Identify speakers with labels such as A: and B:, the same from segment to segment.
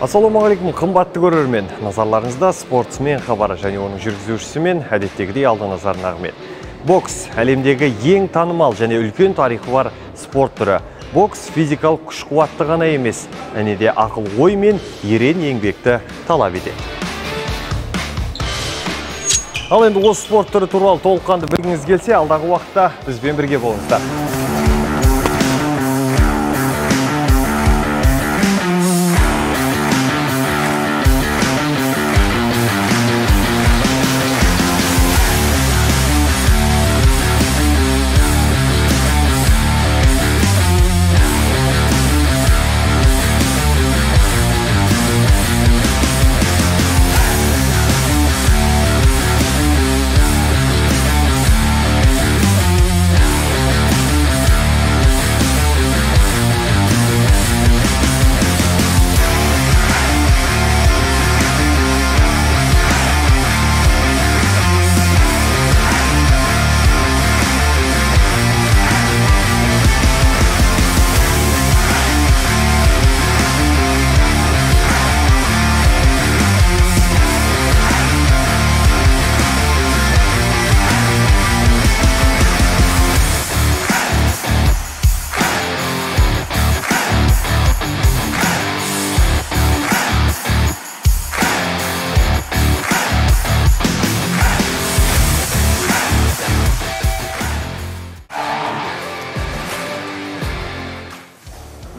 A: Ассалаумағалейкум, қымбатты көрермен. Назарларыңызда спортсмен хабары және оның жүргізушісі мен әдеттегідей алда назарына Ахмет. Бокс әлемдегі ең танымал және үлкен тарихы бар спорт түрі. Бокс физикалық күш-қуатты ғана емес, және де ақыл ой мен ерен еңбекті талап етеді. Ал енді осы спорт түрі туралы толыққанды білгіңіз келсе, алдағы уақытта бізбен бірге болыңыздар.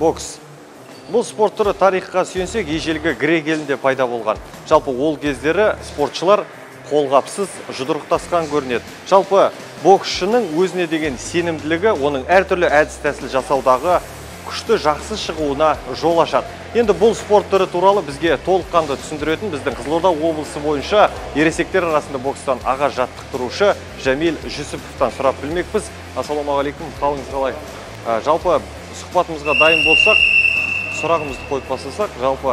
A: Бокс. Бұл спорт түрі тарихқа сүйенсек, ежелгі грек елінде пайда болған. Жалпы ол кездері спортшылар қолғапсыз жұдырықтасқан көрінеді. Жалпы боксшының өзіне деген сенімділігі, оның әртүрлі әдіс-тәсіл жасаудағы күшті жақсы шығуына жол ашады. Енді бұл спорт түрі туралы бізге толыққанды түсіндіретін біздің Қызылорда облысы бойынша ересектер арасында бокстан аға жаттықтырушы Жәмил Жүсіповтан сұрап білмекпіз. Ассалаумағалейкум, қалыңыз қалай? Жалпы сұхбатымызға дайын болсақ, сұрағымызды қойып бастасақ, жалпы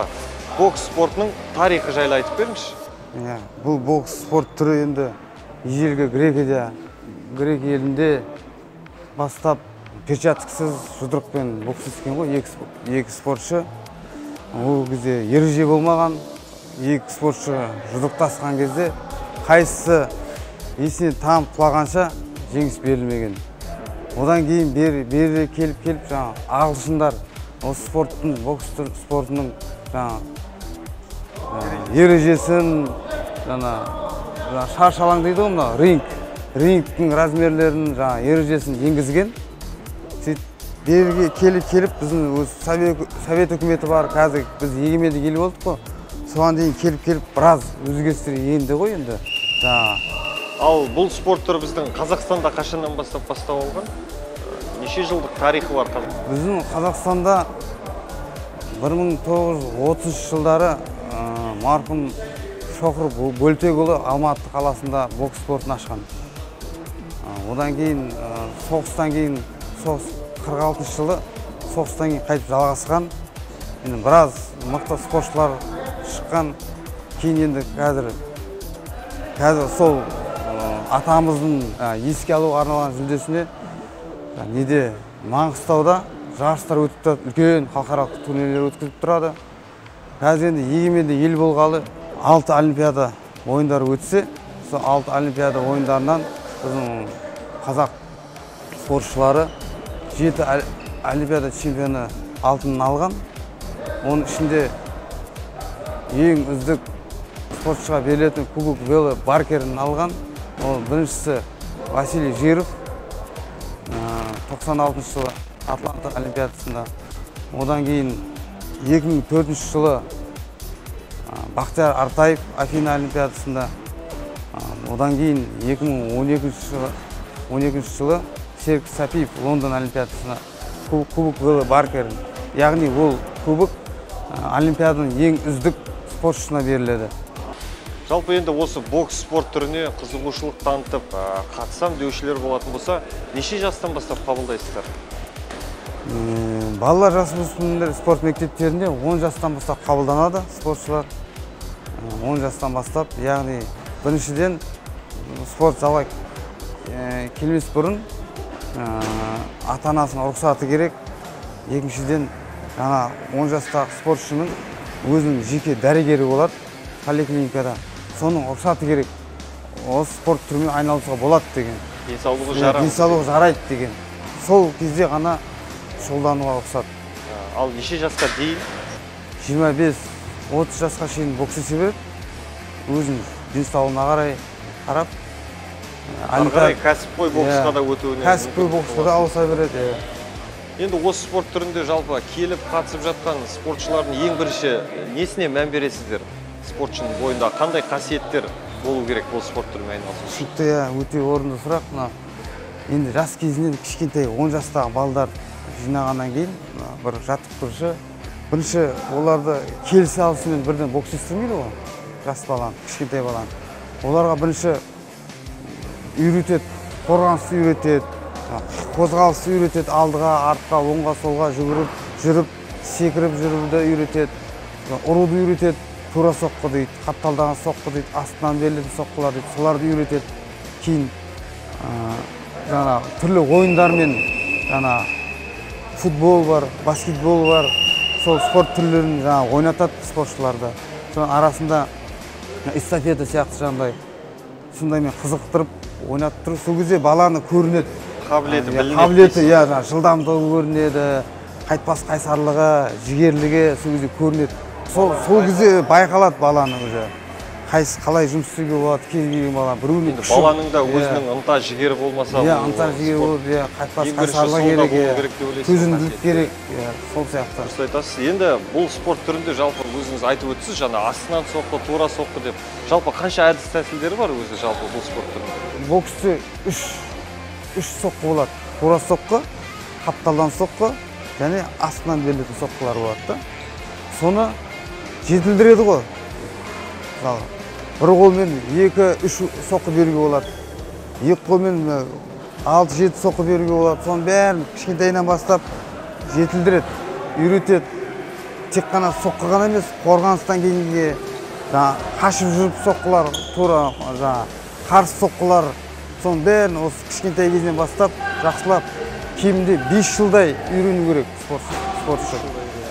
A: бокс спортының тарихы жайлы айтып беріңізші.
B: Бұл бокс спорт түрі енді ежелгі грек елінде бастап перчаткасыз жұдырықпен бокстасқан ғой, екі спортшы. Ол кезде ереже болмаған, екі спортшы жұдырықтасқан кезде қайсысы есіне тамып құлағанша жеңіс берілмеген. Одан кейін бері келіп жаңа ағылшындар осы спорттың, бокс спортының жаңа ережесін, жаңа шаршалаң дейді ғой, мына рингтің размерлерін, жаңа ережесін енгізген. Берге келіп біздің совет үкіметі бар, қазір біз егеменді ел болдық қой. Соған дейін келіп біраз өзгерістер енді ғой енді.
A: Ал бұл спорт түрі біздің Қазақстанда қашаннан бастап басталған? Неше жылдық тарихы бар қазір?
B: Біздің Қазақстанда 1930 жылдары марқұм Шоқыр Бөлтекұлы Алматы қаласында бокс спортын ашқан. Одан кейін соғыстан кейін 46 жылы соғыстан кейін қайтып жалғасқан. Енді біраз мықты спортшылар шыққан. Кейін енді қазір сол атамыздың еске алу арналған жүлдесіне Маңғыстауда жарыстар өтіп тұрады, үлкен халықаралық турнирлер өткізіп тұрады. Қазір енді егеменді ел болғалы 6 олимпиада ойындары өтсе, сол 6 олимпиада ойындарынан біздің қазақ спортшылары 7 олимпиада чемпионы алтынын алған. Оның ішінде ең үздік спортшыға берілетін кубок Велы Баркерін алған. Ол біріншісі Василий Жиров, 96 жылы Атланта олимпиадасында. Одан кейін 2004 жылы Бақтияр Артаев Афина олимпиадасында. Одан кейін 2012 жылы Серік Сапиев Лондон олимпиадасында кубок Велы Баркерін. Яғни ол кубок олимпиаданың ең үздік спортшысына беріледі.
A: Жалпы енді осы бокс спорт түріне қызығушылық танытып, қатысам деушілер болатын болса, неше жастан бастап қабылдайсыздар?
B: Балалар жасөспірімдер спорт мектептерінде 10 жастан бастап қабылданады спортшылар. 10 жастан бастап, яғни біріншіден спорт залға келмес бұрын ата-анасының рұқсаты керек. Екіншіден, 10 жастағы спортшының өзінің жеке дәрігері болады поликлиникада. Соның рұқсаты керек. Осы спорт түрімен айналысуға болады деген.
A: Денсаулығы жарайды.
B: Денсаулығы жарайды деген. Сол кезде ғана шұғылдануға рұқсат.
A: Ал неше жасқа дейін?
B: 25-30 жасқа шейін бокс есе береді. Өзінің денсаулығына қарап,
A: ары қарай кәсіпқой боксқа да өтуіне.
B: Кәсіпқой боксқа да ауыса береді.
A: Енді осы спорт түрінде жалпы келіп қатысып жатқан спортшылардың ең бірінші несіне мән бересіздер? Спортшының бойында қандай қасиеттер болу керек бұл спорт түрімен айналысу?
B: Сүтті өте орынды сұрақ. Енді жас кезінен кішкентай 10 жастағы балдар жинағаннан кейін бір жаттықтырушы бірінші оларды келісе алысымен бірден бокс істемейді ғой. Жас баланы, кішкентай баланы. Оларға бірінші үйретеді, қорғанысты үйретеді, қозғалысты үйретеді, алдыға, артқа, оңға, солға жүгіріп, жүріп, секіріп жүруді үйретеді, ұруды үйретеді, тура соққы дейді, қапталдаған соққы дейді, астынан берілетін соққылар дейді, соларды үйретеді. Кейін түрлі ойындармен футбол бар, баскетбол бар, сол спорт түрлерін ойнатады спортшыларды. Соның арасында эстафета сияқты сондаймен қызықтырып, ойнатып тұрып, сол кезде баланы көрінеді.
A: Қабілеті білінеді.
B: Қабілеті, жылдамдығы көрінеді, қайтпас қайсарлығы, жігерлігі сол кезде көрінеді. Сол кезде байқалады баланы уже. Қалай жұмыс істеуге болады, кез келген бала.
A: Баланың да өзінің ынта жігері болмаса,
B: ынта жігері болады, қайтпас қайсарлығы керек, төзімділік керек, сол сияқты.
A: Дұрыс айтасыз. Енді бұл спорт түрінде жалпы өзіңіз айтып өтсіз, астынан соққы, тура соққы деп. Жалпы қанша әдіс тәсілдері бар өзі жалпы бұл спорт түрінде?
B: Боксте үш соққы болады. Тура соққы, қапталдан соққы және астынан берілетін соққылар болады. Соны жетілдіреді ғой. Бір қолмен 2-3 соққы беруге болады. Екі қолмен 6-7 соққы беруге болады. Соның бәрін кішкентайынан бастап жетілдіреді, үйретеді. Тек қана соққы ғана емес, қорғаныстан кейінге қашып жүріп соққылар, тура қарсы соққылар. Соның бәрін осы кішкентай кезінен бастап жақсылап, кемінде 5 жылдай үйрену керек спортшы.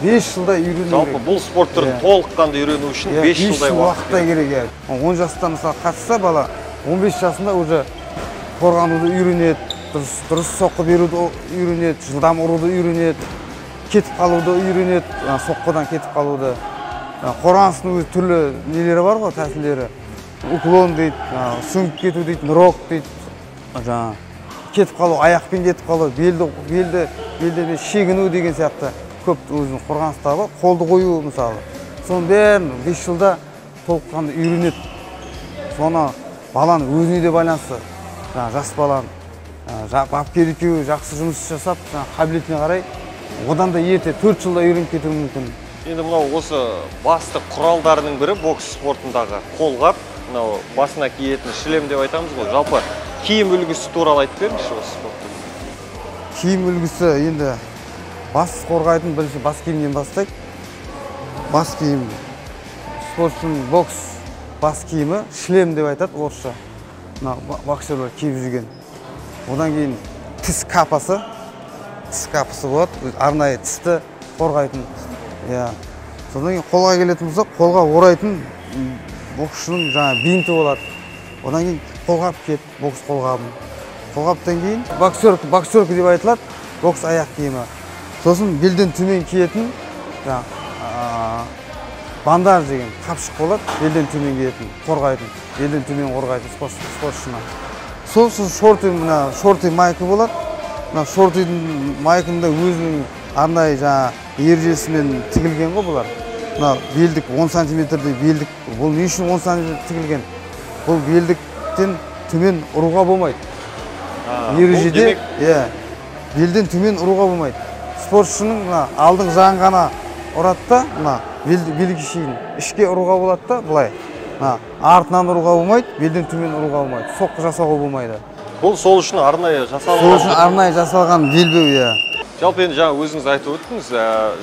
B: 5 жылдай үйрену керек.
A: Жалпы бұл спорт түрін толыққанды үйрену үшін 5 жылдай
B: уақыт керек. 10 жастан мысалы қатысса бала, 15 жасында уже қорғануды үйренеді, дұрыс соққы беруді үйренеді, жылдам ұруды үйренеді, кетіп қалуды үйренеді, соққыдан кетіп қалуды. Қорғаныстың өзі түрлі нелері бар ғой, тәсілдері. Уклон дейді, сүңгіп кету дейді, нырок дейді. Кетіп қалу, аяқпен кетіп қалу, белден шегіну деген сияқты көп өзінің қорғаныстары бар. Қолды қою мысалы. Соның бәрін 5 жылда толыққанды үйренеді. Соны баланы өзіне де байланысты. Жас баланы бапкер екеуі жақсы жұмыс жасап, қабілетіне қарай одан да ерте 4 жылда үйреніп кетуі мүмкін.
A: Енді мынау осы басты құралдарының бірі бокс спортындағы қолғап, мынау басына киетін шлем деп айтамыз ғой. Жалпы киім үлгісі туралы айтып беріңізші осы спорттың.
B: Киім үлгісі енді бас қорғайтын бірінші бас киімнен бастайды. Бас киім спортшының бокс бас киімі шлем деп айтады орысша. Боксерлер киіп жүрген. Одан кейін тіс капасы болады, арнайы тісті қорғайтын. Содан кейін қолға келетін болсақ, қолға орайтын боксшының бинті болады. Одан кейін қолғап кет, бокс қолғабын. Қолғаптан кейін боксерка деп айтылады, бокс аяқ киімі. Сосын белден төмен киетін бандаж деген қапшық болады, белден төмен киетін, қорғайтын, белден төмен қорғайтын спортшыны. Сосын шорты майка болады. Шортыйдың майкында өзінің арнайы ережесімен тігілген ғой бұлар. Белдік 10 сантиметрдей белдік. Бұл не үшін 10 сантиметр тігілген? Бұл белдіктен төмен ұруға болмайды. Ережеде белден төмен ұруға болмайды. Спортшының алдың жағын ғана ұрады да, белдік шейін ішке ұруға болады да, бұлай. Артынан ұруға болмайды, белден төмен ұруға болмайды. Соққы жасауға болмайды.
A: Бұл сол үшін арнайы жасалған.
B: Сол үшін арнайы жасалған белбеу.
A: Жалпы енді жаңа өзіңіз айтып өттіңіз,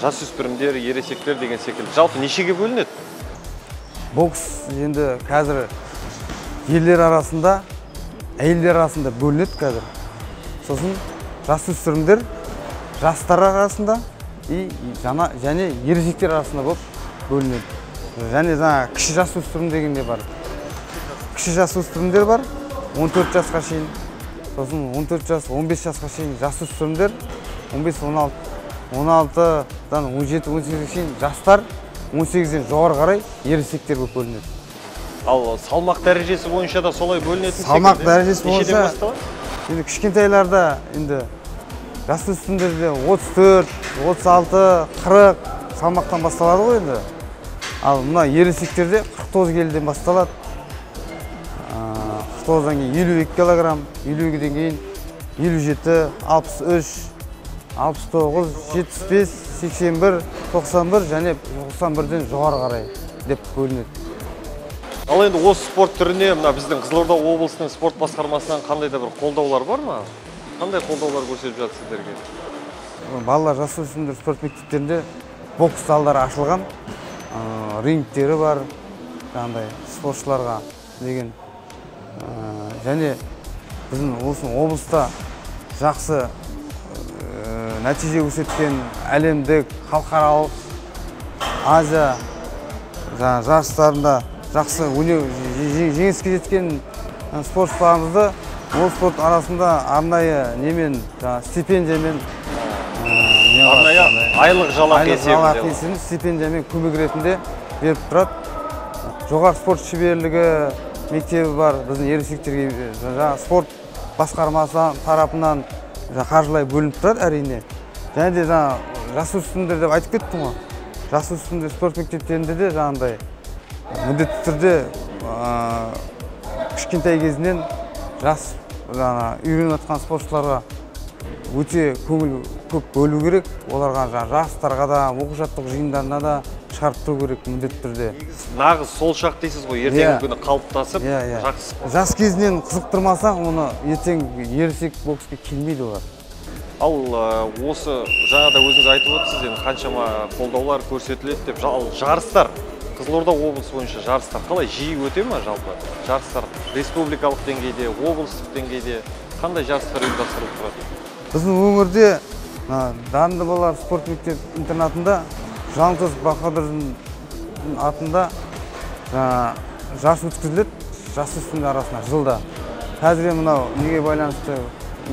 A: жасөспірімдер, ересектер деген секілді. Жалпы нешеге бөлінеді?
B: Бокс енді қазір ерлер арасында, әйелдер арасында бөлінеді қазір. Сосын жасөспірімдер, жастар арасында және ересектер арасында болып бөлінеді. Және жаңа кіші жасөспірім деген де бар. Кіші жасөспірімдер бар, 14 жасқа шейін. Сосын 14 жас, 15 жасқа шейін жасөспірімдер, 15-16-дан 17-18-ге шейін жастар, 18-ден жоғары қарай ересектер болып бөлінеді.
A: Ал салмақ дәрежесі бойынша да солай бөлінетін секілді?
B: Салмақ дәрежесі
A: бойынша
B: бойынша енді кішкентайларда енді жасөспірімдерде 34, 36, 40 салмақтан басталады ғой енді. Ал мына ересектерде 49 келіден басталады. 49-дан кейін 52 килограмм, 52-ден кейін 57, 63, 69, 75, 81, 91 және 91-ден жоғары қарай деп бөлінеді.
A: Ал енді осы спорт түріне мына біздің Қызылорда облысының спорт басқармасынан қандай да бір қолдаулар бар ма? Қандай қолдаулар көрсетіп жатыр сіздерге?
B: Балалар жасөспірімдер спорт мектептерінде бокс залдары ашылған, рингтері бар, жаңағыдай спортшыларға деген. Және біздің облыста жақсы нәтиже көрсеткен әлемдік, халықаралық, Азия жарыстарында жақсы жеңіске жеткен спортшыларымызды ол спорт арасында арнайы немен, стипендиямен,
A: арнайы айлық жалақы есебінде
B: стипендиямен көмек ретінде беріп тұрады. Жоғары спорт шеберлігі мектебі бар, біздің ересектерге спорт басқармасы тарапынан қаржылай бөлініп тұрады әрине. Және де жасөспірімдер деп айтып кеттім ғой. Жасөспірімдер спорт мектептерінде де жаңағыдай міндетті түрде кішкентай кезінен жас үйреніп жатқан спортшыларға өте көңіл көп бөлу керек. Оларға жарыстарға да, оқу-жаттығу жиындарына да шығарып тұру керек міндетті түрде.
A: Нағыз сол шақ дейсіз ғой, ертеңгі күні қалыптасып,
B: жақсы. Жас кезінен қызықтырмасақ, оны ертең ересек боксқа келмейді олар.
A: Ал осы жаңада өзіңіз айтып отырсыз, енді қаншама қолдаулар көрсетіледі деп. Жарыстар, Қызылорда облысы бойынша жарыстар қалай жиі өте ме жалпы? Жарыстар республикалық деңгейде, облыстық деңгейде қандай жарыстар ұйымдастырылып тұрады?
B: Біздің өңірде дарынды балалар спорт мектеп интернатында Жалғыз Бахадырдың атында жарыс өткізіледі жасөспірімдер арасында жылда. Қазір мынау неге байланысты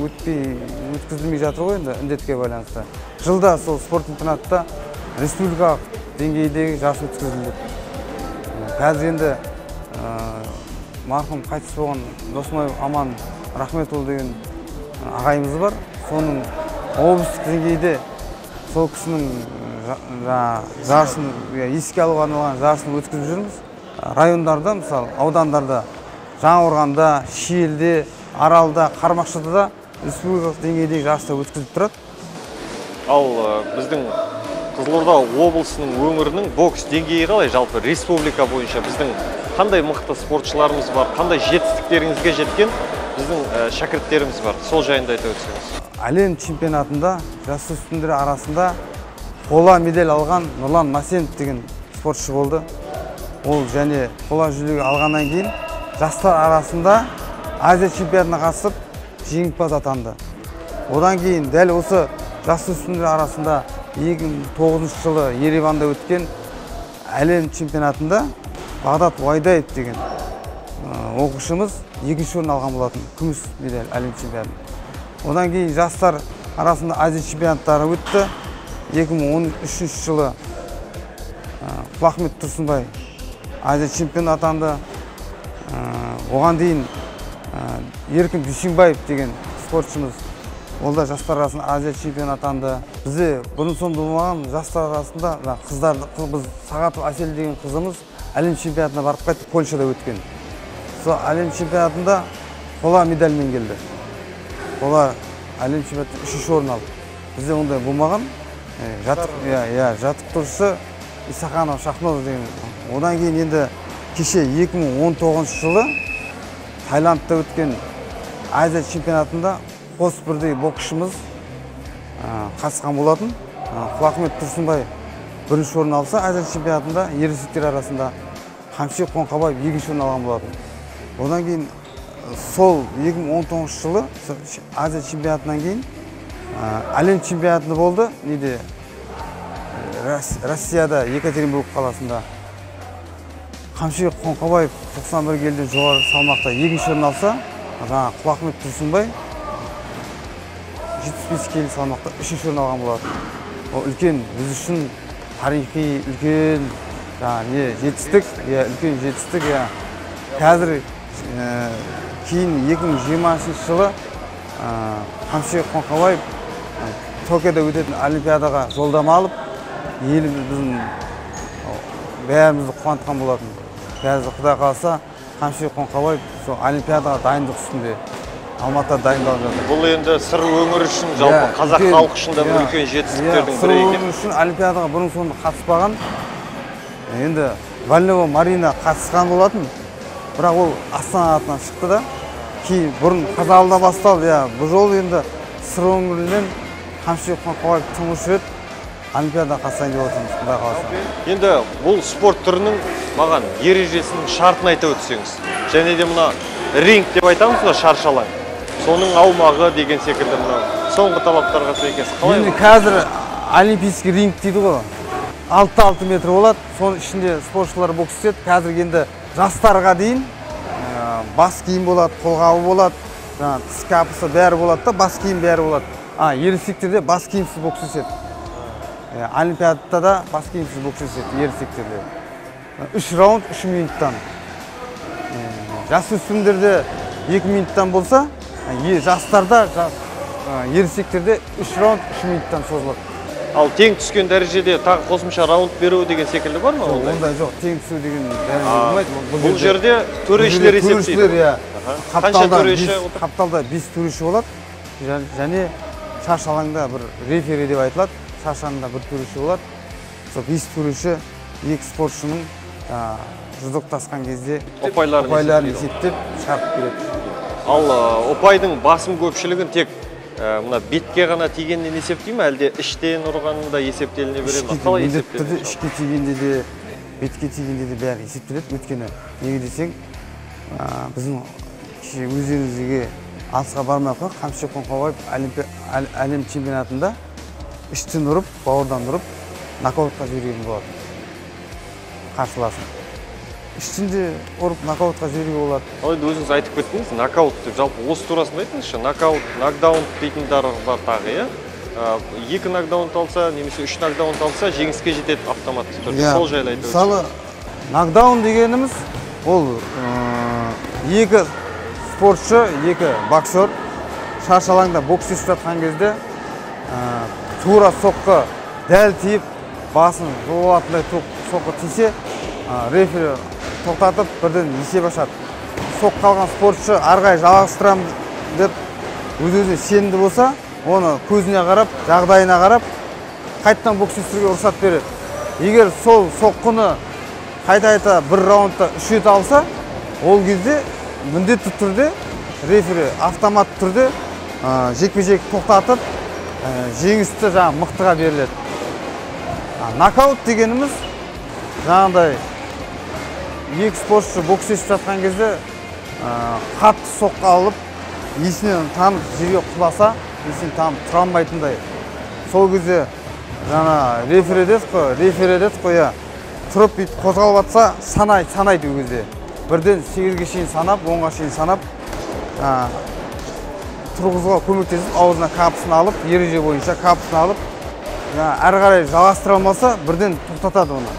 B: өткізілмей жатыр ғой енді, індетке байланысты. Жылда сол спорт интернатта республикалық деңгейдегі жарыс өткізіледі. Қазір енді марқұм қайтыс болған Досмай Аман Рахметұлы деген ағайымыз бар. Соның облыстық деңгейде сол кісінің жарысын еске алуға арналған жарысын өткізіп жүрміз. Райондарда, мысалы, аудандарда, Жаңақорғанда, Шиелде, Аралда, Қармақшыда республикалық деңгейдегі жарыстар өткізіп тұрады.
A: Ал біздің Қызылорда облысының өңірінің бокс деңгейі қалай? Жалпы республика бойынша біздің қандай мықты спортшыларымыз бар, қандай жетістіктеріңізге жеткен біздің шәкірттеріміз бар? Сол жайында айта өтсеңіз.
B: Әлем чемпионатында жасөспірімдер арасында қола медаль алған Нұрлан Масенов деген спортшы болды. Ол және қола жүлде алғаннан кейін жастар арасында Азия чемпионатына қатысып жеңімпаз атанды. Одан кейін дәл осы жасөспірімдер арасында 2009 жылы Ереванда өткен әлем чемпионатында Бағдат Уайдаев деген оқушымыз екінші орын алған болатын, күміс медаль әлем чемпионатында. Одан кейін жастар арасында Азия чемпионаттары өтті. 2013 жылы Құлахмет Тұрсынбай Азия чемпионы атанды. Оған дейін Еркін Дүйсенбаев деген спортшымыз, ол да жастар арасында Азия чемпионы атанды. Бізде бұрын-соңды болмаған жастар арасында біз Сағатов Әсел деген қызымыз әлем чемпионатына барып қайтты, Польшада өткен. Сол әлем чемпионатында қола медальмен келді. Қола әлем чемпионатында 3-ші орын алды. Бізде ондай болмаған. Жаттықтырушысы Исаханов Шахнов деген. Одан кейін енді кеше 2019 жылы Таиландта өткен Азия чемпионатында қос бірдей боксшымыз қатысқан болатын. Құлахмет Тұрсынбай бірінші орын алса, Азия чемпионатында ересектер арасында Қамши Қоңқабаев екінші орын алған болатын. Одан кейін сол 2019 жылы Азия чемпионатынан кейін әлем чемпионаты болды. Россияда Екатеринбург қаласында Қамшыбек Қоңқабаев 91 келіден жоғары салмақта екінші орын алса, жаңа Құлахмет Тұрсынбай 75 келі салмақта үшінші орын алған болады. Ол үлкен біз үшін тарихи үлкен жетістік, үлкен жетістік. Қазір кейін 2020 жылы Қамшыбек Қоңқабаев Токиода өтетін Олимпиадаға жолдама алып, еліміздің бәрімізді қуантқан болатын. Қазір Құдай қаласа Қамшыбек Қоңқабаев сол Олимпиадаға дайындық үстінде Алматыда дайындалып жатыр.
A: Бұл енді сыр өңір үшін, жалпы қазақ халқы үшін да бір үлкен жетістіктердің бірі
B: екен. Сыр өңір үшін Олимпиадаға бұрын соңды қатыспаған. Енді Вальнова Марина қатысқан болатын. Бірақ ол Астана атынан шықты да. Кейін бұрын Қазалыда басталды. Бұл жолы енді сыр өңірінен Қамшыбек Қоңқабаев тұңғыш рет Олимпиадаға қатысайын деп отырмыз, Құдай қаласа.
A: Енді бұл спорт түрінің маған ережесінің шартын айта өтсеңіз. Және де мына ринг деп айтамыз ғой, шаршалаң. Соның аумағы деген секілді мына соңғы талаптарға сәйкес қалай?
B: Енді қазір олимпийский ринг дейді ғой. 6-6 метр болады. Соның ішінде спортшылар бокс істеді. Қазір енді жастарға дейін бас киім болады, қолғабы болады, тіс капысы бәрі болады да, бас киім бәрі болады. Ересектерде бас киімсіз бокс істеді. Олимпиадада да бас киімсіз бокс істеді ересектерде. 3 раунд 3 минуттан. Жасөспірімдерде 2 минуттан болса, жастарда, ересектерде 3 раунд 3 минуттан созылады.
A: Ал тең түскен дәрежеде тағы қосымша раунд беру деген секілді бар ма?
B: Ондай жоқ, тең түсу деген дәреже болмайды.
A: Бұл жерде төрешілер есептейді. Қанша төреші?
B: Қапталда 5 төреші болады. Және шарш алаңда бір рефери деп айтылады. Шарш алаңда бір төреші болады. Сол 5 төреші екі спортшының жұдырықтасқан кезде ұпайларын есептеп шығарып береді.
A: Ал ұпайдың басым көпшілігін тек мына бетке ғана тигеннен есептейме, әлде іштен ұрғанында есептеліне береді? Қалай есептеледі?
B: Ішке тигенде де, бетке тигенде де бәрі есептеледі. Өйткені неге десең, біздің өздеріңізге алысқа бармай қойып, Қамшыбек Қоңқабаев әлем чемпионатында іштен ұрып, бауырдан ұрып, нокаутқа жіберген болады. Қарсыласын. Іштінде ұрып, нокаутқа жіберген болады.
A: Алайда өзіңіз айтып кеттіңіз, нокаут деп, жалпы осы турасында айтыңызшы, нокаут, нокдаун дейтіндер бар тағы, иә? 2 нокдаун алса, немесе 3 нокдаун алса, жеңіске жетеді автоматты түрде. Сол жайлы айтып өтсеңіз.
B: Мысалы, нокдаун дегеніміз, ол екі спортшы, екі боксер шарш алаңда бокс істеп жатқан кезде тура соққы дәл тиіп, басын жолатындай соққы тисе, рефери тоқтатып, бірден есеп ашады. Соққы қалған спортшы арғай жалғастырам деп өз-өзіне сенімді болса, оны көзіне қарап, жағдайына қарап, қайттан бокс істеуге рұқсат береді. Егер сол соққыны қайта бір раундта 3 рет алса, ол кезде міндетті түрде рефери автомат түрде жекпе-жек тоқтатып, жеңісті мықтыға беріледі. Нокаут дегеніміз жаңағыдай екі спортшы бокс істеп жатқан кезде қатты соққы алып, есінен танып жерге құласа, есінен танып тұра алмайтындай. Сол кезде жаңа рефери деді қой, тұрып қозғалып жатса, санайды ол кезде. Бірден 8-ге шейін санап, 10-ға шейін санап, тұрғызуға көмектесіп, аузына капысын алып, ереже бойынша капысын алып, әрі қарай жалғастыра алмаса, бірден тоқтатады оны.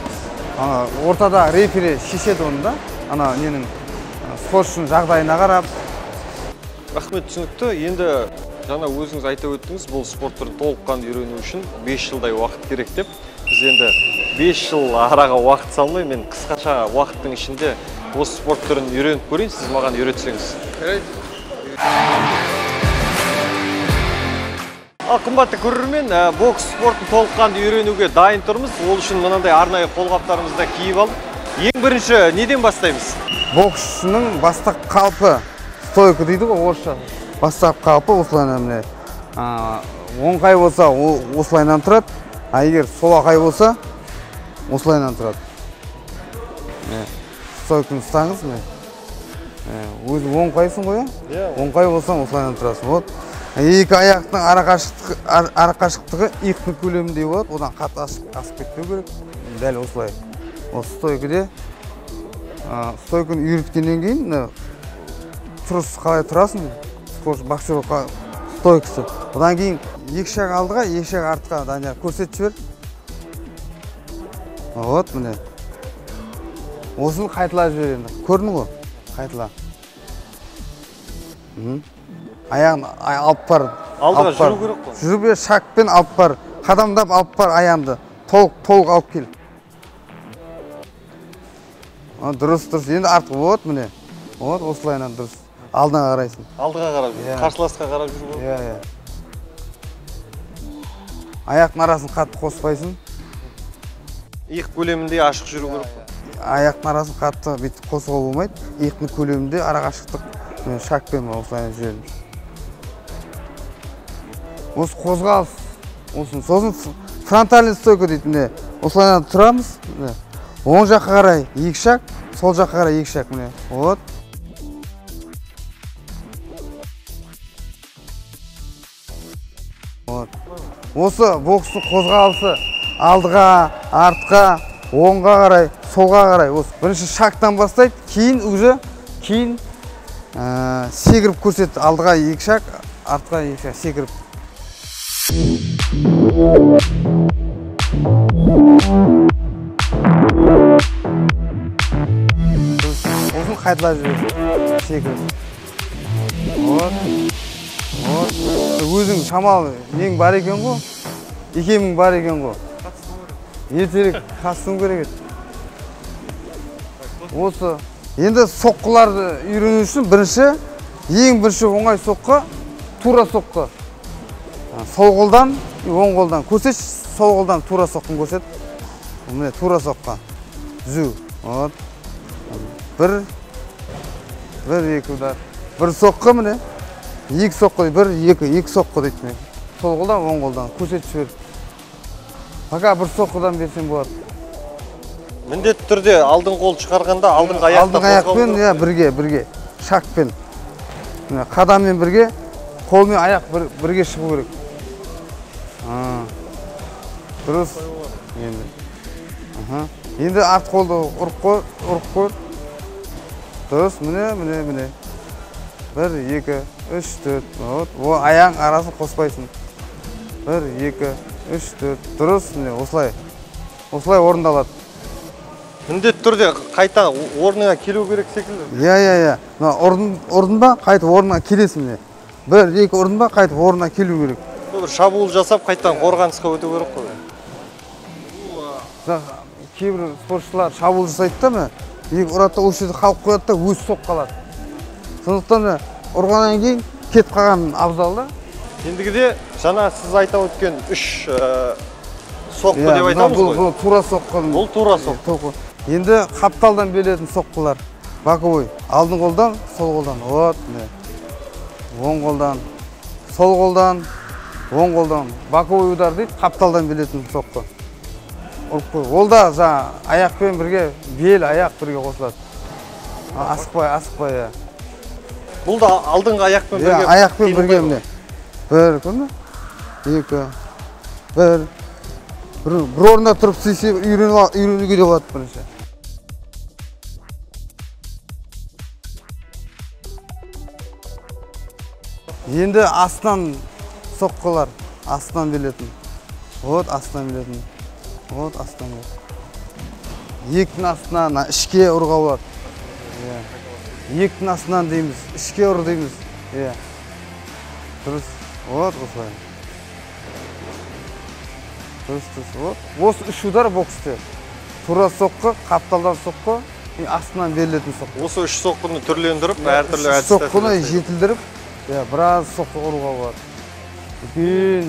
B: Ортада рефери шешеді оны да, спортшының жағдайына қарап.
A: Рахмет, түсінікті. Енді жаңа өзіңіз айтып өттіңіз, бұл спорт түрін толыққанды үйрену үшін 5 жылдай уақыт керек деп. Біз енді 5 жыл араға уақыт салмай, мен қысқаша уақыттың ішінде осы спорт түрін үйреніп көрейін, сіз маған үйретсеңіз. Қымбатты көрермен, бокс спортын толыққанды үйренуге дайын тұрмыз. Ол үшін мынандай арнайы қолғаптарымызды киіп алып, ең бірінші неден бастаймыз?
B: Боксшының бастық қалпы, стойка дейді ғой, орысша. Бастық қалпы осылайынан міне. Оңқай болса, осылайынан тұрады. Егер солақай болса, осылайынан тұрады. Стойканы ұстаңыз, өзің оңқайсың ғой, оңқай болсаң осылайынан тұрасың. Екі аяқтың ара қашықтығы 2 көлемінде болады, одан қатты асып кетпеу керек. Дәл осылай. Осы стойкіде стойканы үйреткеннен кейін тұрыс қалай тұрасың? Боксер стойкасы. Одан кейін 2 шаг алдыға, 2 шаг артқа Данияр көрсетіп жібер. Вот, міне. Осыны қайтыла жібер енді. Көрдің ғой? Қайтыла. Аяғын алып бар.
A: Алдыға жүру керек қой.
B: Жүріп бер, шақпен алып бар. Қадамдап алып бар аяғымды. Толық алып кел. Дұрыс. Енді артық вот, міне. Вот, осылайынан дұрыс. Алдыңа қарайсың.
A: Алдыға қарап жүр. Қарсыласқа қарап жүр ғой.
B: Иә. Аяқтың арасын қатты қоспайсың.
A: 2 көлемінде ашық жүру керек қой.
B: Аяқтың арасын қатты бүйтіп қосуға болмайды. 2 көлемінде ара қашықтық шақпен осылайынан жүреміз. Осы қозғалыс. Сосын фронтальный стойка дейді. Осылайынан тұрамыз. Оң жаққа қарай 2 шаг, сол жаққа қарай 2 шаг. Вот. Осы бокстың қозғалысы алдыға, артқа, оңға қарай, солға қарай. Осы бірінші шагтан бастайды, кейін секіріп көрсетті. Алдыға 2 шаг, артқа 2 шаг секіріп. Осын қайтыла жүреді, секіріп. Өзің шамалы нең бар екен ғой, екемің бар екен ғой. Ертерек қатысуым керек еді. Осы енді соққыларды үйрену үшін ең бірінші оңай соққы, тура соққы. Сол қолдан, оң қолдан көрсет, сол қолдан тура соққын көрсет. Міне тура соққы. Жүзу. Бір, екі удар. Бір соққы міне. 2 соққы, 2 соққы дейді. Сол қолдан, оң қолдан көрсетіп жібер. Пока бір соққыдан берсең болады.
A: Міндетті түрде алдың қол шығарғанда алдыңғы
B: аяқпен бірге, шақпен. Қадаммен бірге, қолмен аяқ бірге шығу керек. Дұрыс. Енді арт қолды ұрып қой. Дұрыс, міне. 1, 2, 3, 4. О, аяң арасын қоспайсың. 1, 2, 3, 4. Дұрыс, осылай орындалады.
A: Міндетті түрде қайта орныңа келу керек секілді.
B: Иә. Орнында қайтып орнына келесің. 1, 2 орнында қайтып орнына келу керек.
A: Бір шабуыл жасап, қайтадан қорғанысқа өту керек қой.
B: Кейбір спортшылар шабуыл жасайды да, ұрады, осы жерде қалып қояды да, өзі соққы қалады. Сондықтан ұрғаннан кейін кетіп қалған абзал да.
A: Ендігіде жаңа сіз айта өткен 3 соққы деп айтамыз ғой.
B: Бұл тура соққы.
A: Бұл тура соққы.
B: Енді қапталдан беретін соққылар. Боковой. Алдың қолдан, сол қолдан. Вот, оң қолдан, сол қолдан, оң қолдан. Боковой удар дейді, қапталдан беретін соққы. Ол да аяқпен бірге, бел, аяқ бірге қосылады. Асықпай.
A: Бұл да алдыңғы аяқпен бірге.
B: Аяқпен бірге міне. 1, 2, 1. Бір орында тұрып істесе үйренуге де болады бірінші. Енді астынан соққылар, астынан берілетін. Вот астынан берілетін. Вот астынан берілетін. Ектің астынан ішке ұрға болады. Ектің астынан дейміз, ішке ұр дейміз. Дұрыс. Вот осылай. Дұрыс. Осы 3 удар боксте. Тура соққы, қапталдан соққы, астынан берілетін соққы.
A: Осы 3 соққыны түрлендіріп, әртүрлі әдіс
B: соққыны жетілдіріп, біраз соққы ұруға болады. Үлкен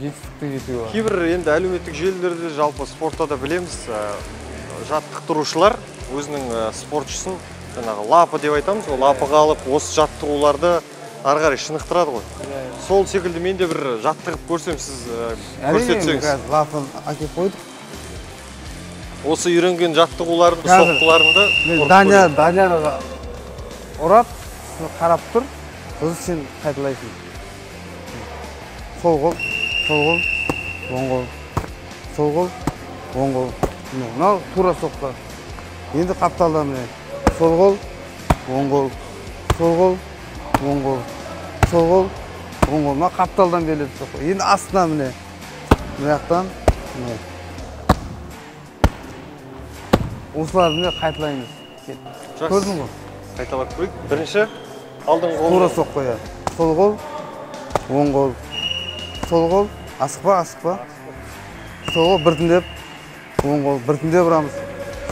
B: жетістікті жетуге болады.
A: Кейбір енді әлеуметтік желілерде жалпы спортта да білеміз, жаттықтырушылар өзінің спортшысын жаңағы лапы деп айтамыз, лапыға алып, осы жаттығуларды ары қарай шынықтырады ғой. Сол секілді мен де бір жаттығып көрсем, сіз көрсетсеңіз.
B: Лапын әкеп қойдық.
A: Осы үйренген жаттығуларымды, соққыларымды
B: Данияр ұрап, қарап тұр, сосын сен қайталайсың. сол қол, оң қол, сол қол, оң қол. Мынау тура соққы. Енді қапталдан міне. Сол қол, оң қол, сол қол, оң қол, сол қол, оң қол. Мына қапталдан беріледі соққы. Енді астына міне. Мына жақтан міне. Осыларды міне қайталаймыз. Көрдің ғой?
A: Қайталап көрейік. Бірінші алдың қол.
B: Тура соққы я. Сол қол, оң қол. Сол қол, асықпа. Сол қол біртіндеп, оң қол біртіндеп ұрамыз.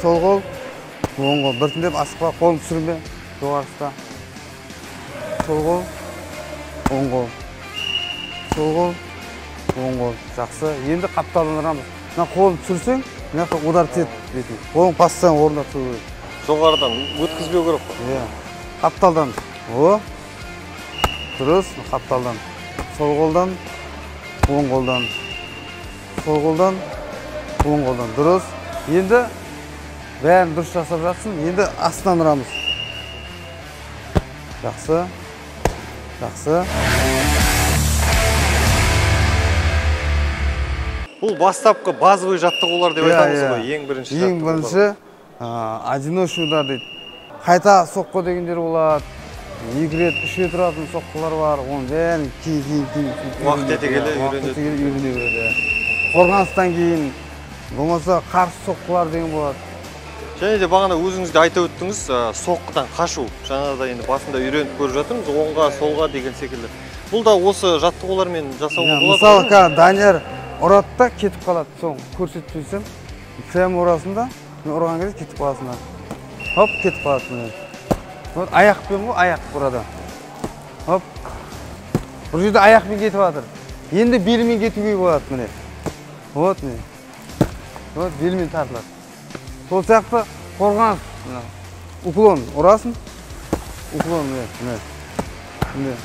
B: Сол қол, оң қол біртіндеп асықпа, қолын түсірме, жоғарыста. Сол қол, оң қол. Сол қол, оң қол. Жақсы. Енді қапталдан ұрамыз. Мына қолын түсірсең, мына жақта удар тиеді бетіне. Қолын бассаң орнына тұру керек.
A: Жоғарыдан өткізбеу керек қой.
B: Иә. Қапталдан. О. Дұрыс, қапталдан. Сол қолдан, оң қолдан. Сол қолдан, оң қолдан. Дұрыс. Енді бәрін дұрыс жасап жатсың. Енді астынан ұрамыз. Жақсы. Жақсы.
A: Бұл бастапқы базовый жаттығулар деп айтамыз ғой, ең бірінші жаттығулар.
B: Ең бірінші одиночный удар дейді. Қайта соққы дегендер болады. 2 рет, 3 рет тұратын соққылар бар. Оның бәрін кейін
A: уақыт өте келе үйрене
B: береді. Қорғаныстан кейін болмаса қарсы соққылар деген болады.
A: Және де бағана өзіңіз де айтып өттіңіз, соққыдан қашу. Жаңағыда енді басында үйреніп көріп жатырмыз, оңға, солға деген секілді. Бұл да осы жаттығулармен жасауға болады.
B: Мысалы, Данияр ұрады да кетіп қалады. Соң көрсетпесем, прямо ұрасында, ұрған кезде кетіп қаласында. Хоп, кетіп қалады. Вот аяқпен ғой, аяқ burada. Хоп. Бұл жерде аяқпен кетіп жатыр. Енді белмен кетуге болады міне. Вот міне. Вот белмен тартылады. Сол сияқты қорғаныс. Уклон ұрасың. Уклон міне. Міне.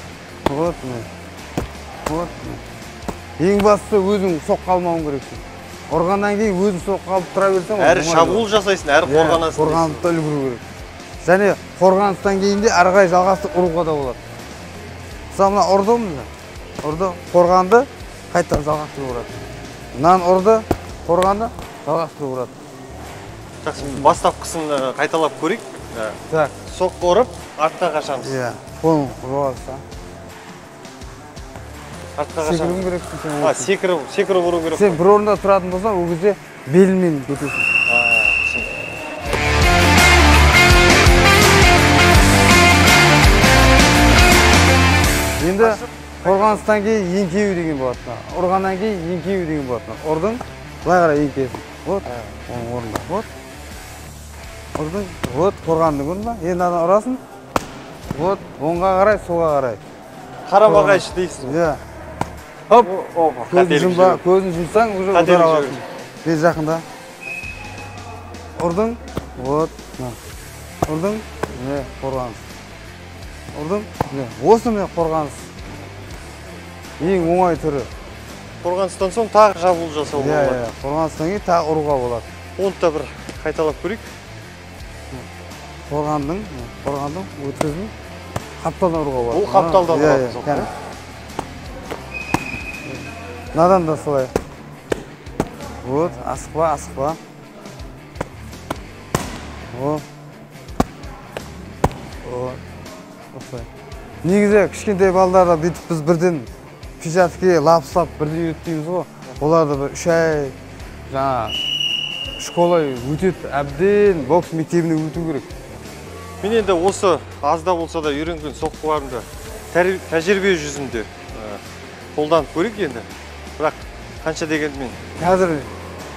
B: Вот міне. Вот міне. Ең бастысы өзің соққы алмауың керексің. Ұрғаннан кейін өзің соққы алып тұра берсең,
A: әрі шабуыл жасайсың, әрі қорғанасың.
B: Қорғанысты үлгеру керек. Және қорғаныстан кейін де ары қарай жалғастырып ұруға да болады. Мысалы мына ұрды міне. Ұрды, қорғанды, қайта жалғастыру болады. Мынаны ұрды, қорғанды, жалғастыру болады.
A: Жақсы, бастапқысын қайталап көрейік.
B: Так.
A: Соққы ұрып, артқа қашамыз.
B: Иә, қолың жоғарыста.
A: Артқа қашамыз.
B: Секіру керексің сен.
A: Секіріп ұру керек.
B: Сен бір орында тұратын болсаң, ол кезде белмен кетесің. Енді қорғаныстан кейін еңкеу деген болады. Ұрғаннан кейін еңкеу деген болады. Ұрдың, былай қарай еңкейсің. Вот, оның орнында. Вот. Ұрдың, вот, қорғандың орнында. Енді ана ұрасың. Вот, оңға қарай, солға қарай.
A: Қарама қайшы дейсің.
B: Иә. Хоп, көзін жұмсаң, уже ұдар аласың. Бел жақында. Ұрдың, вот, ұрдың, не, қорғаныс. Ұрдың, не, осы не қорғаныс. Ең оңай түрі.
A: Қорғаныстан соң тағы шабуыл жасауға болады.
B: Иә, қорғаныстан кейін тағы ұруға болады.
A: Оны да бір қайталап көрейік.
B: Қорғандың, өткіздің, қапталдан ұруға болады.
A: Ол қапталдан ұрады соққы.
B: Надан да солай. Вот, асықпа. Вот. Осылай. Негізі кішкентай балаларда бүйтіп біз бірден физиатке лапсылап бірден үйретпейміз ғой. Оларды бір 3 ай жаңа школа өтеді, әбден бокс мектебіне өту керек.
A: Мен енді осы азда болса да үйренген соққыларымды тәжірибе жүзінде қолданып көрейік енді. Бірақ қанша дегенмен
B: қазір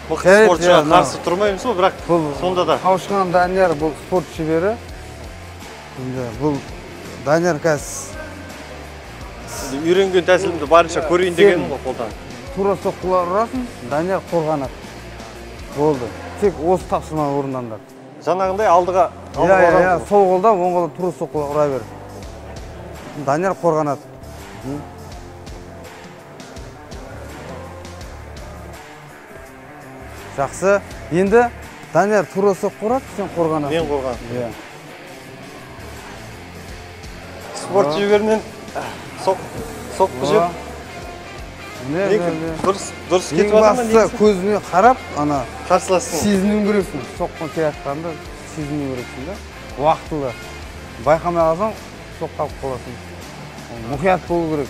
A: мықты спортшыға қарсы тұрмаймыз ғой, бірақ сонда да.
B: Қауышқан Данияр бұл спорт шебері. Бұл Данияр қазір
A: үйренген тәсілімді барынша көрейін дегенім ғой қолданып.
B: Тура соққылар ұрасың, Данияр қорғанады. Болды. Тек осы тапсырма орындандар.
A: Жаңағындай алдыға
B: Иә, сол қолда, оң қолда тура соққылар ұра бер. Данияр қорғанады. Жақсы. Енді Данияр тура соққы ұрады, сен қорғанады.
A: Мен қорғанады. Спорт шеберінен соққы жеп. Дұрыс
B: Ең
A: кетіп жатыр ма?
B: бастысы көзіне қарап, ана
A: Қарсыластың.
B: сезіну керексің. Соққын келатқанды сезіну керексің да. Уақытылы. Байқамай қалсаң, соққа қалып қаласың. Мұқият болу керек.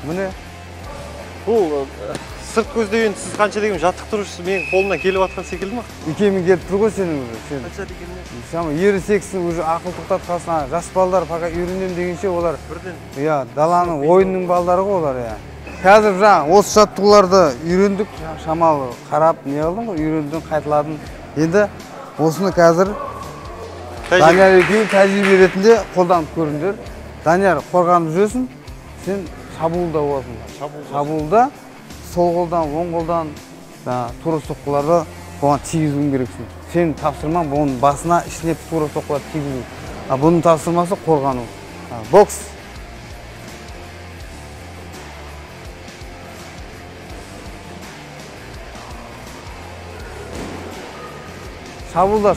B: Міне.
A: Бұл сырт көзде енді сіз қанша деген жаттықтырушысы менің қолымнан келіп жатқан секілді ма?
B: Икемің келіп тұр ғой сенің уже.
A: Қанша дегенмен?
B: Шама ересексің, уже ақыл тоқтатқансың. Жас балдар пока үйренем дегенше олар
A: Бірден.
B: иә, даланың ойынның балдары ғой олар иә. Қазір жаңа осы жаттығуларды үйрендік, шамалы қарап не қылдың ғой, үйрендің, қайталадың. Енді осыны қазір Данияр екеуі тәжірибе ретінде қолданып көріңдер. Данияр қорғанып жүресің, сен шабуылда боласың. Шабуылда сол қолдан, оң қолдан тура соққыларды оған тигізуің керексің. Сен тапсырмаң бұның басына ішіне тура соққыларды тигізу. Бұның тапсырмасы қорғану. Бокс. Шабуылда.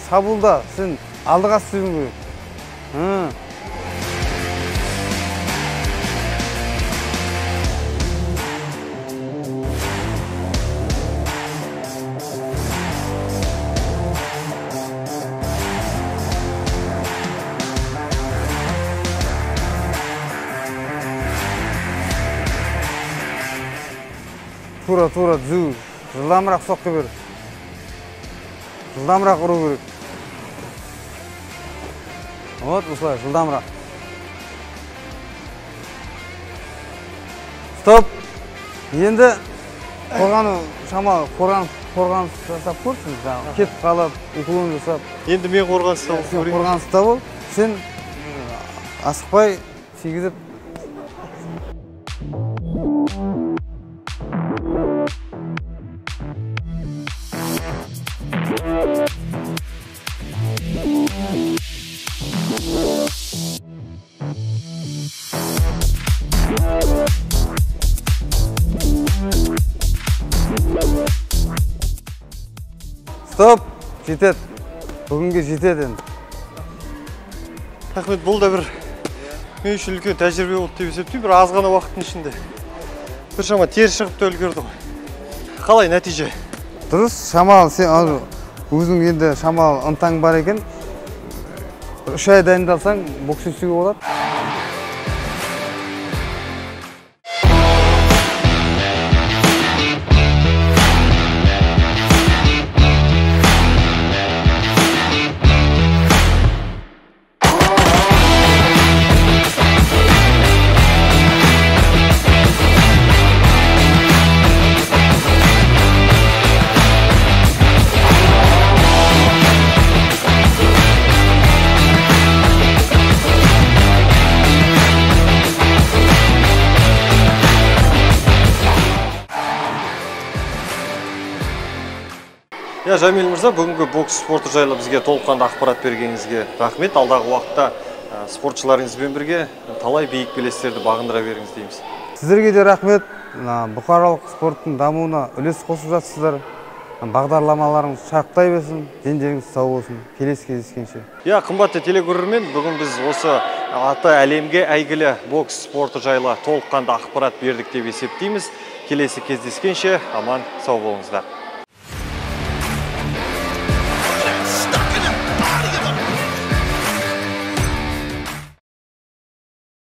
B: Шабуылда сен алдыға сүруің керек. Тура, жүз. Жылдамырақ соққы бер. Жылдамырақ ұру керек. Вот, осылай, жылдамырақ. Стоп. Енді қорғану, шамалы қорғаныс жасап көрсің. Кетіп қалып, уклон жасап.
A: Енді мен қорғаныста бол.
B: Сен қорғаныста бол. Сен асықпай тигізіп. Стоп! Жетеді. Бүгінге жетеді енді.
A: Рахмет, бұл да бір мен үшін үлкен тәжірибе болды деп есептеймін. Бір аз ғана уақыттың ішінде біршама теріс шығып та үлгерді ғой. Қалай нәтиже?
B: Дұрыс, шамалы сен өзің енді шамалы ынтаң бар екен. 3 ай дайындалсаң, бокс өсуге болады.
A: Жамил мырза, бүгінгі бокс спорты жайлы бізге толыққанды ақпарат бергеніңізге рахмет. Алдағы уақытта спортшыларыңызбен бірге талай биік белестерді бағындыра беріңіз дейміз.
B: Сіздерге де рахмет. Бұқаралық спорттың дамуына үлес қосып жатсыздар. Бағдарламаларыңыз шарықтай берсін, дендеріңіз сау болсын. Келесі кездескенше.
A: Қымбатты телекөрермен, бүгін біз осы аты әлемге әйгілі бокс спорты жайлы толыққанды ақпарат бердік деп есептейміз. Келесі кездескенше аман сау болыңыздар.